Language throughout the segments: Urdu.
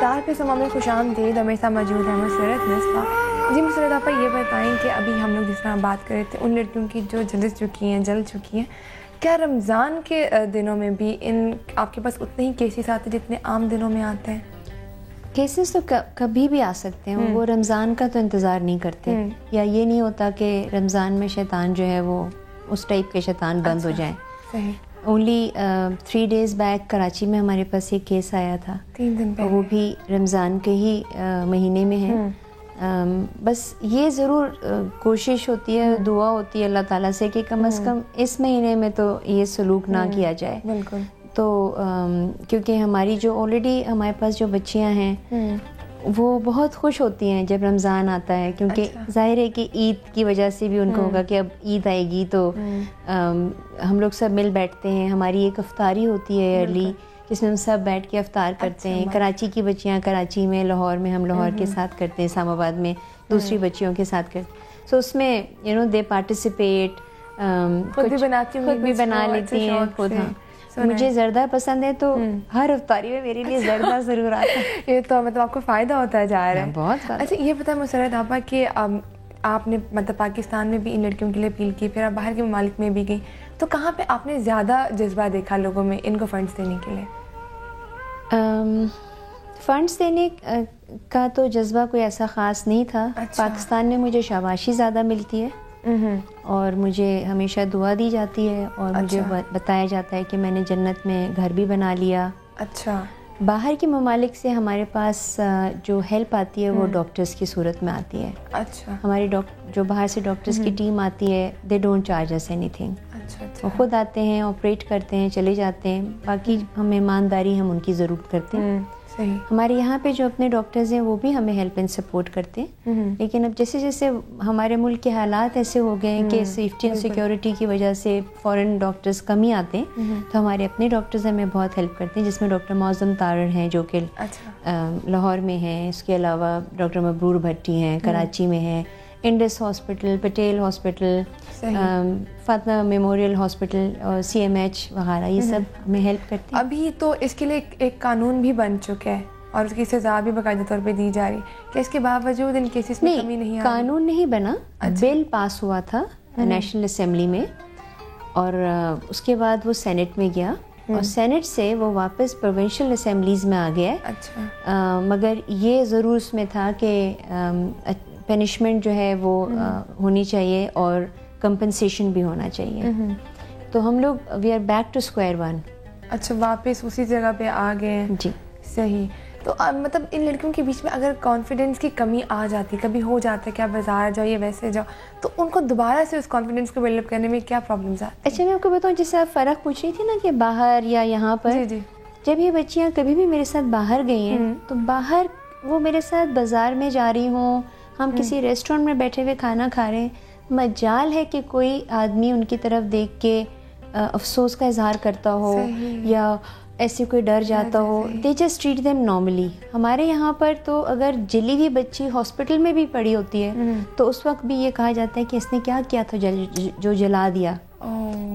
افطار کے سماع میں خوش آمدید. ہمارے ساتھ موجود ہیں مسرت مصباح. جی مسرت آپ یہ بتائیں کہ ابھی ہم لوگ جس طرح بات کر رہے تھے ان لڑکیوں کی جو جل چکی ہیں, کیا رمضان کے دنوں میں بھی آپ کے پاس اتنے ہی کیسز آتے ہیں جتنے عام دنوں میں آتے ہیں؟ کیسز تو کبھی بھی آ سکتے ہیں, وہ رمضان کا تو انتظار نہیں کرتے, یا یہ نہیں ہوتا کہ رمضان میں شیطان جو ہے وہ اس ٹائپ کے شیطان بند ہو جائیں. صحیح. اونلی 3 days بیک کراچی میں ہمارے پاس ایک کیس آیا تھا, 3 دن پہلے, وہ بھی رمضان کے ہی مہینے میں ہے. بس یہ ضرور کوشش ہوتی ہے, دعا ہوتی ہے اللہ تعالیٰ سے کہ کم از کم اس مہینے میں تو یہ سلوک نہ کیا جائے. بالکل. تو کیونکہ ہماری جو آلریڈی ہمارے پاس جو بچیاں ہیں وہ بہت خوش ہوتی ہیں جب رمضان آتا ہے, کیونکہ ظاہر ہے کہ عید کی وجہ سے بھی ان کو ہوگا کہ اب عید آئے گی تو ہم لوگ سب مل بیٹھتے ہیں. ہماری ایک افطاری ہوتی ہے ارلی جس میں ہم سب بیٹھ کے افطار کرتے ہیں. کراچی کی بچیاں کراچی میں, لاہور میں ہم لاہور کے ساتھ کرتے ہیں, اسلام آباد میں دوسری بچیوں کے ساتھ کرتے ہیں. سو اس میں دے پارٹیسپیٹ, خود بھی بنا لیتی ہیں خود. ہاں, مجھے زردہ پسند ہے تو ہر افطاری میں میرے لیے زردہ ضرور آتا ہے. یہ تو مطلب آپ کو فائدہ ہوتا جا رہا ہے بہت. اچھا یہ بتائیں مسرت آپا کہ آپ نے مطلب پاکستان میں بھی ان لڑکیوں کے لیے اپیل کی, پھر آپ باہر کے ممالک میں بھی گئی, تو کہاں پہ آپ نے زیادہ جذبہ دیکھا لوگوں میں ان کو فنڈس دینے کے لیے؟ فنڈس دینے کا تو جذبہ کوئی ایسا خاص نہیں تھا. پاکستان میں مجھے شاباشی زیادہ ملتی ہے اور مجھے ہمیشہ دعا دی جاتی ہے اور مجھے بتایا جاتا ہے کہ میں نے جنت میں گھر بھی بنا لیا. اچھا. باہر کے ممالک سے ہمارے پاس جو ہیلپ آتی ہے وہ ڈاکٹرز کی صورت میں آتی ہے. اچھا. ہماری جو باہر سے ڈاکٹرز کی ٹیم آتی ہے, they don't charge us anything. وہ خود آتے ہیں, آپریٹ کرتے ہیں, چلے جاتے ہیں. باقی ہم ایمانداری ہم ان کی ضرورت کرتے ہیں. صحیح. ہمارے یہاں پہ جو اپنے ڈاکٹرز ہیں وہ بھی ہمیں ہیلپ اینڈ سپورٹ کرتے ہیں, لیکن اب جیسے جیسے ہمارے ملک کے حالات ایسے ہو گئے ہیں کہ سیفٹی اینڈ سیکیورٹی کی وجہ سے فورن ڈاکٹرز کم ہی آتے ہیں, تو ہمارے اپنے ڈاکٹرز ہمیں بہت ہیلپ کرتے ہیں, جس میں ڈاکٹر معظم تارڑ ہیں جو کہ لاہور میں ہیں. اس کے علاوہ ڈاکٹر مبرور بھٹی ہیں, کراچی میں ہیں, Indus hospital, Patel hospital, Fatima memorial hospital اور CMH وغیرہ, یہ سب ہمیں ہیلپ کرتے ہیں. ابھی تو اس کے لیے ایک قانون بھی بن چکا ہے اور اس کی سزا بھی باقاعدہ طور پہ دی جا رہی ہے, کہ اس کے باوجود ان کیسز میں کمی نہیں آ رہی. قانون نہیں بنا, بل پاس ہوا تھا نیشنل اسمبلی میں اور اس کے بعد وہ سینٹ میں گیا اور سینٹ سے وہ واپس پروونشل اسمبلیز میں آ گیا. اچھا. مگر یہ ضرور اس میں تھا کہ پنشمنٹ جو ہے وہ ہونی چاہیے اور کمپنسیشن بھی ہونا چاہیے. تو ہم لوگ we are back to square one. اچھا, واپس اسی جگہ پہ آ گئے ہیں. جی صحیح. تو مطلب ان لڑکیوں کے بیچ میں اگر کانفیڈنس کی کمی آ جاتی, کبھی ہو جاتا ہے کہ آپ بازار جاؤ یا ویسے جاؤ, تو ان کو دوبارہ سے اس کانفیڈنس کو بلڈ اپ کرنے میں کیا پرابلمز آتی ہیں؟ اچھا میں آپ کو بتاؤں, جیسے آپ فرق پوچھ رہی تھی نا کہ باہر یا یہاں پر, جب یہ بچیاں کبھی بھی میرے ساتھ باہر گئی ہیں تو باہر وہ میرے ساتھ بازار میں جا رہی ہوں, ہم کسی ریسٹورینٹ میں بیٹھے ہوئے کھانا کھا رہے ہیں, مجال ہے کہ کوئی آدمی ان کی طرف دیکھ کے افسوس کا اظہار کرتا ہو یا ایسے کوئی ڈر جاتا ہو. They just treat them normally. ہمارے یہاں پر تو اگر جلی ہوئی بچی ہاسپٹل میں بھی پڑی ہوتی ہے تو اس وقت بھی یہ کہا جاتا ہے کہ اس نے کیا کیا تھا جو جلا دیا.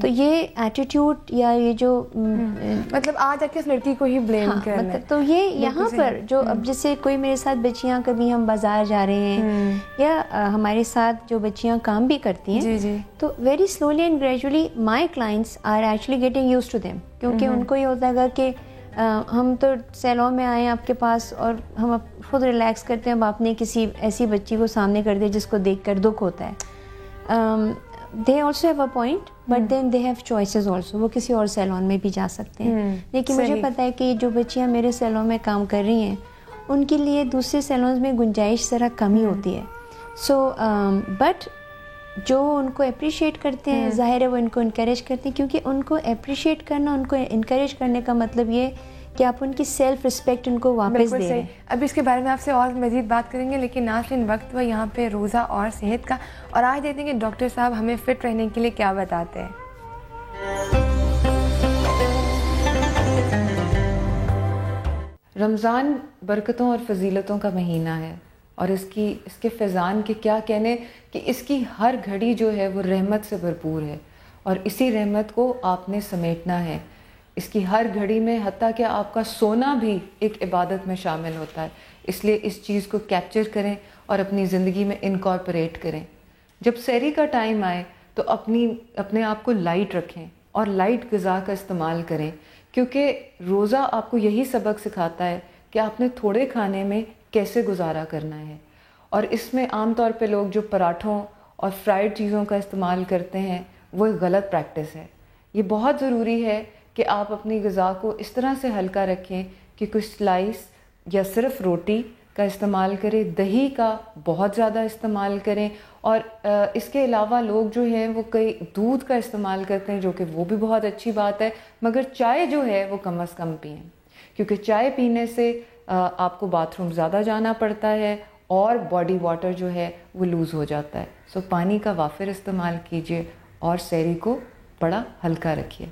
تو یہ ایٹیٹیوڈ یا یہ جو مطلب آج آ کے اس لڑکی کو ہی بلیم کرنا ہے. تو یہ یہاں پر جو اب جیسے کوئی میرے ساتھ بچیاں, کبھی ہم بازار جا رہے ہیں یا ہمارے ساتھ جو بچیاں کام بھی کرتی ہیں, تو very slowly and gradually my clients are actually getting use to them, کیونکہ ان کو یہ ہوتا ہے کہ ہم تو سیلون میں آئے ہیں آپ کے پاس اور ہم خود ریلیکس کرتے ہیں, اب آپ نے کسی ایسی بچی کو سامنے کر دیا جس کو دیکھ کر دکھ ہوتا ہے. They also have a point, but then they have choices also. وہ کسی اور سیلون میں بھی جا سکتے ہیں. لیکن مجھے پتہ ہے کہ جو بچیاں میرے سیلون میں کام کر رہی ہیں ان کے لیے دوسرے سیلونز میں گنجائش ذرا کم ہی ہوتی ہے. سو بٹ جو ان کو اپریشیٹ کرتے ہیں, ظاہر ہے وہ ان کو انکریج کرتے ہیں, کیونکہ ان کو اپریشیٹ کرنا, ان کو انکریج کرنے کا مطلب یہ کہ آپ ان کی سیلف رسپیکٹ ان کو واپس دیں. اب اس کے بارے میں آپ سے اور مزید بات کریں گے, لیکن ناظرین وقت ہوا یہاں پہ روزہ اور صحت کا, اور آج دیکھتے ہیں کہ ڈاکٹر صاحب ہمیں فٹ رہنے کے لیے کیا بتاتے ہیں. رمضان برکتوں اور فضیلتوں کا مہینہ ہے, اور اس کے فیضان کے کیا کہنے کہ اس کی ہر گھڑی جو ہے وہ رحمت سے بھرپور ہے, اور اسی رحمت کو آپ نے سمیٹنا ہے. اس کی ہر گھڑی میں، حتیٰ کہ آپ کا سونا بھی ایک عبادت میں شامل ہوتا ہے. اس لیے اس چیز کو کیپچر کریں اور اپنی زندگی میں انکارپوریٹ کریں. جب سحری کا ٹائم آئے تو اپنے آپ کو لائٹ رکھیں اور لائٹ غذا کا استعمال کریں، کیونکہ روزہ آپ کو یہی سبق سکھاتا ہے کہ آپ نے تھوڑے کھانے میں کیسے گزارا کرنا ہے. اور اس میں عام طور پہ لوگ جو پراٹھوں اور فرائیڈ چیزوں کا استعمال کرتے ہیں وہ ایک غلط پریکٹس ہے. یہ بہت ضروری ہے کہ آپ اپنی غذا کو اس طرح سے ہلکا رکھیں کہ کچھ سلائس یا صرف روٹی کا استعمال کریں، دہی کا بہت زیادہ استعمال کریں. اور اس کے علاوہ لوگ جو ہیں وہ کئی دودھ کا استعمال کرتے ہیں، جو کہ وہ بھی بہت اچھی بات ہے، مگر چائے جو ہے وہ کم از کم پئیں، کیونکہ چائے پینے سے آپ کو باتھ روم زیادہ جانا پڑتا ہے اور باڈی واٹر جو ہے وہ لوز ہو جاتا ہے. سو پانی کا وافر استعمال کیجیے اور سحری کو بڑا ہلکا رکھیے.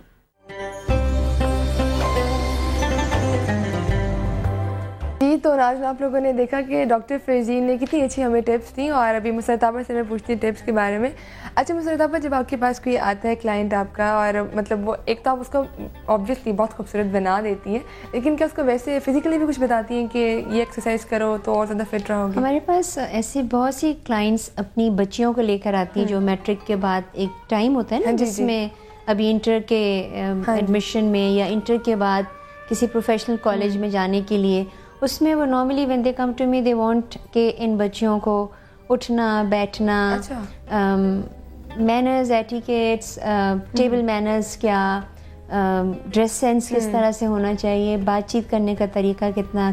جی، تو ناظرین آپ لوگوں نے دیکھا کہ ڈاکٹر فرزین نے کتنی اچھی ہمیں ٹپس دیں، اور ابھی مسرت آپا سے میں پوچھتی ہوں ٹپس کے بارے میں. اچھا مسرت آپا، جب آپ کے پاس کوئی آتا ہے کلائنٹ آپ کا، اور مطلب وہ ایک تو آپ اس کو آبویسلی بہت خوبصورت بنا دیتی ہیں، لیکن کیا اس کو ویسے فزیکلی بھی کچھ بتاتی ہیں کہ یہ ایکسرسائز کرو تو اور زیادہ فٹ رہو گی؟ ہمارے پاس ایسی بہت سی کلائنٹس اپنی بچیوں کو لے کر آتی ہیں جو میٹرک کے بعد ایک ٹائم ہوتا ہے نا جس میں ابھی انٹر کے ایڈمیشن میں یا انٹر کے بعد کسی پروفیشنل کالج میں جانے کے لیے، اس میں وہ normally when they come to me they want کہ ان بچیوں کو اٹھنا بیٹھنا، مینرز، ایٹیکیٹس، ٹیبل مینرز کیا، ڈریس سینس کس طرح سے ہونا چاہیے، بات چیت کرنے کا طریقہ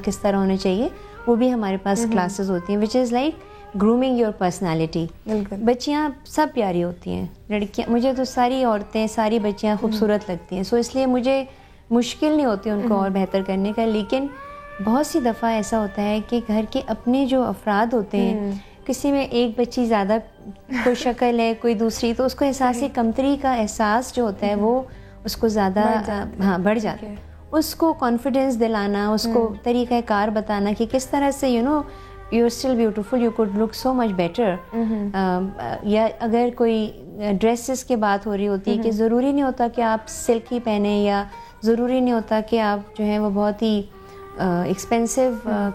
کس طرح ہونا چاہیے، وہ بھی ہمارے پاس کلاسز ہوتی ہیں، which is like grooming your personality. بچیاں سب پیاری ہوتی ہیں، لڑکیاں، مجھے تو ساری عورتیں، ساری بچیاں خوبصورت لگتی ہیں، سو اس لیے مجھے مشکل نہیں ہوتی ان کو اور بہتر کرنے کا. لیکن بہت سی دفعہ ایسا ہوتا ہے کہ گھر کے اپنے جو افراد ہوتے ہیں، کسی میں ایک بچی زیادہ کوئی شکل ہے، کوئی دوسری، تو اس کو احساس کمتری کا احساس جو ہوتا ہے وہ اس کو زیادہ بڑھ جاتا ہے. اس کو کانفیڈنس دلانا، اس کو طریقہ کار بتانا کہ کس طرح سے you are still beautiful, you could look so much better. یا اگر کوئی ڈریسز کی بات ہو رہی ہوتی ہے کہ ضروری نہیں ہوتا کہ آپ سلک ہی پہنیں، یا ضروری نہیں ہوتا کہ آپ جو ہیں وہ بہت ہی ایکسپینسو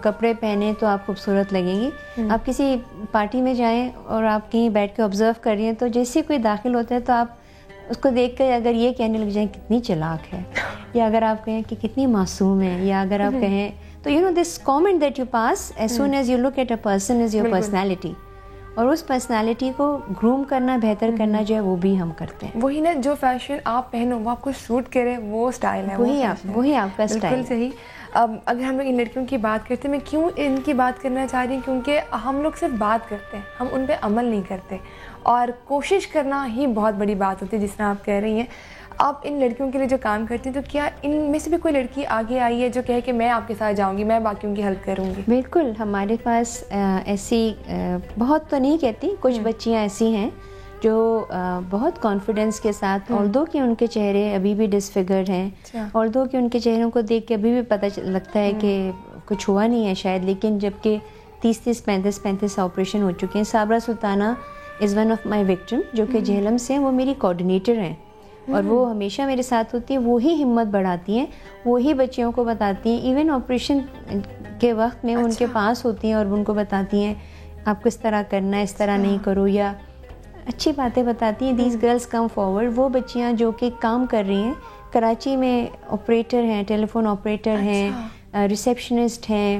کپڑے پہنیں تو آپ خوبصورت لگیں گی. آپ کسی پارٹی میں جائیں اور آپ کہیں بیٹھ کے آبزرو کر رہی ہیں تو جیسے کوئی داخل ہوتا ہے تو آپ اس کو دیکھ کر اگر یہ کہنے لگ جائیں کتنی چلاک ہے، یا اگر آپ کہیں کہ کتنی معصوم ہے، یا اگر آپ کہیں تو this comment that you pass as soon as you look at a person is your personality. اور اس پرسنالٹی کو گروم کرنا، بہتر کرنا جو ہے وہ بھی ہم کرتے ہیں. وہی نا، جو فیشن آپ پہنو وہ آپ کو سوٹ کرے، وہ اسٹائل ہے، وہی آپ کا اسٹائل. بالکل صحیح. اب اگر ہم لوگ ان لڑکیوں کی بات کرتے ہیں، میں کیوں ان کی بات کرنا چاہ رہی ہوں، کیونکہ ہم لوگ صرف بات کرتے ہیں، ہم ان پہ عمل نہیں کرتے، اور کوشش کرنا ہی بہت بڑی بات ہوتی ہے. جس طرح آپ کہہ رہی ہیں، آپ ان لڑکیوں کے لیے جو کام کرتی ہیں، تو کیا ان میں سے بھی کوئی لڑکی آگے آئی ہے جو کہے کہ میں آپ کے ساتھ جاؤں گی، میں باقیوں کی ہیلپ کروں گی؟ بالکل، ہمارے پاس ایسی بہت تو نہیں کہتی، کچھ بچیاں ایسی ہیں جو بہت کانفیڈنس کے ساتھ، آلدو کہ ان کے چہرے ابھی بھی ڈسفگرڈ ہیں، آلدو کہ ان کے چہروں کو دیکھ کے ابھی بھی پتہ لگتا ہے کہ کچھ ہوا نہیں ہے شاید، لیکن جب کہ 30-35 آپریشن ہو چکے ہیں. Sabra Sultana is one of my victim, جو کہ جہلم سے ہیں، وہ میری کوآرڈینیٹر ہیں، اور وہ ہمیشہ میرے ساتھ ہوتی ہیں، وہی ہمت بڑھاتی ہیں، وہی بچیوں کو بتاتی ہیں، ایون آپریشن کے وقت میں ان کے پاس ہوتی ہیں اور ان کو بتاتی ہیں آپ کو اس طرح کرنا ہے، اس طرح نہیں کرو، یا اچھی باتیں بتاتی ہیں. These girls come forward. وہ بچیاں جو کہ کام کر رہی ہیں، کراچی میں آپریٹر ہیں، ٹیلی فون آپریٹر ہیں، ریسیپشنسٹ ہیں.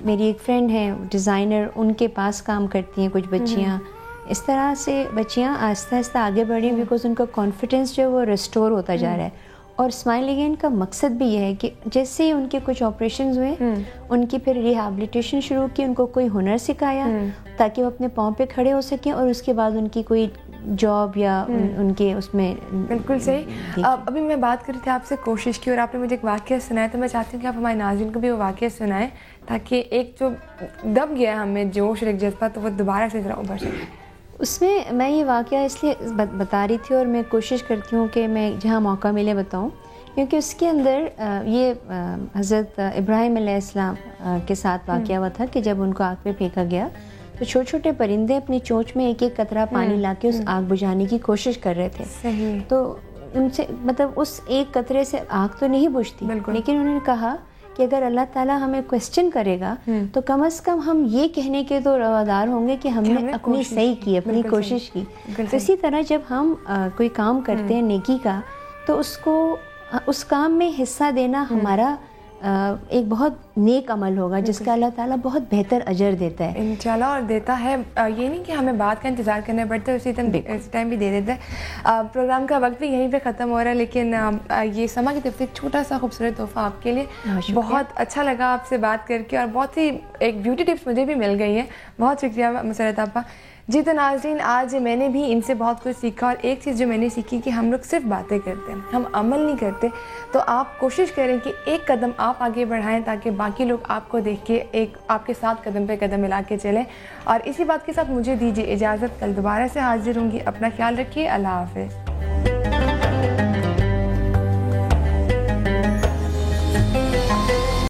میری ایک فرینڈ ہے ڈیزائنر، ان کے پاس کام کرتی ہیں کچھ بچیاں. اس طرح سے بچیاں آہستہ آہستہ آگے بڑھ رہی ہیں، بیکاز ان کا کانفیڈنس جو ہے وہ ریسٹور ہوتا جا رہا ہے. اور اسمائل اگین کا مقصد بھی یہ ہے کہ جیسے ہی ان کے کچھ آپریشنز ہوئے، ان کی پھر ریہیبلیٹیشن شروع کی، ان کو کوئی ہنر سکھایا تاکہ وہ اپنے پاؤں پہ کھڑے ہو سکیں، اور اس کے بعد ان کی کوئی جاب یا ان کے اس میں. بالکل صحیح. ابھی میں بات کر رہی تھی آپ سے کوشش کی، اور آپ نے مجھے ایک واقعہ سنایا، تو میں چاہتی ہوں کہ آپ ہمارے ناظرین کو بھی وہ واقعہ سنائیں، تاکہ ایک جو دب گیا ہمیں جوش اور ایک جذبہ، تو وہ دوبارہ سے ذرا ابھر سکے. اس میں یہ واقعہ اس لیے بتا رہی تھی، اور میں کوشش کرتی ہوں کہ میں جہاں موقع ملے بتاؤں، کیونکہ اس کے اندر یہ حضرت ابراہیم علیہ السلام کے ساتھ واقعہ ہوا تھا کہ جب ان کو آگ پہ پھینکا گیا تو چھوٹے چھوٹے پرندے اپنی چونچ میں ایک ایک قطرہ پانی لا کے اس آگ بجھانے کی کوشش کر رہے تھے. صحیح. تو ان سے مطلب اس ایک قطرے سے آگ تو نہیں بجھتی, لیکن انہوں نے کہا کہ اگر اللہ تعالیٰ ہمیں کویسچن کرے گا تو کم از کم ہم یہ کہنے کے تو روادار ہوں گے کہ ہم نے اپنی صحیح کی, اپنی کوشش کی. تو اسی طرح جب ہم کوئی کام کرتے ہیں نیکی کا, تو اس کو اس کام میں حصہ دینا ہمارا ایک بہت نیک عمل ہوگا جس کا اللہ تعالیٰ بہت بہتر اجر دیتا ہے انشاءاللہ, اور دیتا ہے. یہ نہیں کہ ہمیں بات کا انتظار کرنا پڑتا ہے, اسی ٹائم بھی دے دیتا ہے. پروگرام کا وقت بھی یہیں پہ ختم ہو رہا ہے, لیکن یہ سما کی طرف سے ایک چھوٹا سا خوبصورت تحفہ آپ کے لیے. بہت اچھا لگا آپ سے بات کر کے, اور بہت ہی ایک بیوٹی ٹپس مجھے بھی مل گئی ہیں. بہت شکریہ مسرت آپا. جی تو ناظرین, آج میں نے بھی ان سے بہت کچھ سیکھا, اور ایک چیز جو میں نے سیکھی کہ ہم لوگ صرف باتیں کرتے ہیں, ہم عمل نہیں کرتے. تو آپ کوشش کریں کہ ایک قدم آپ آگے بڑھائیں تاکہ باقی لوگ آپ کو دیکھ کے ایک آپ کے ساتھ قدم پہ قدم ملا کے چلیں. اور اسی بات کے ساتھ مجھے دیجیے اجازت, کل دوبارہ سے حاضر ہوں گی. اپنا خیال رکھیے, اللہ حافظ.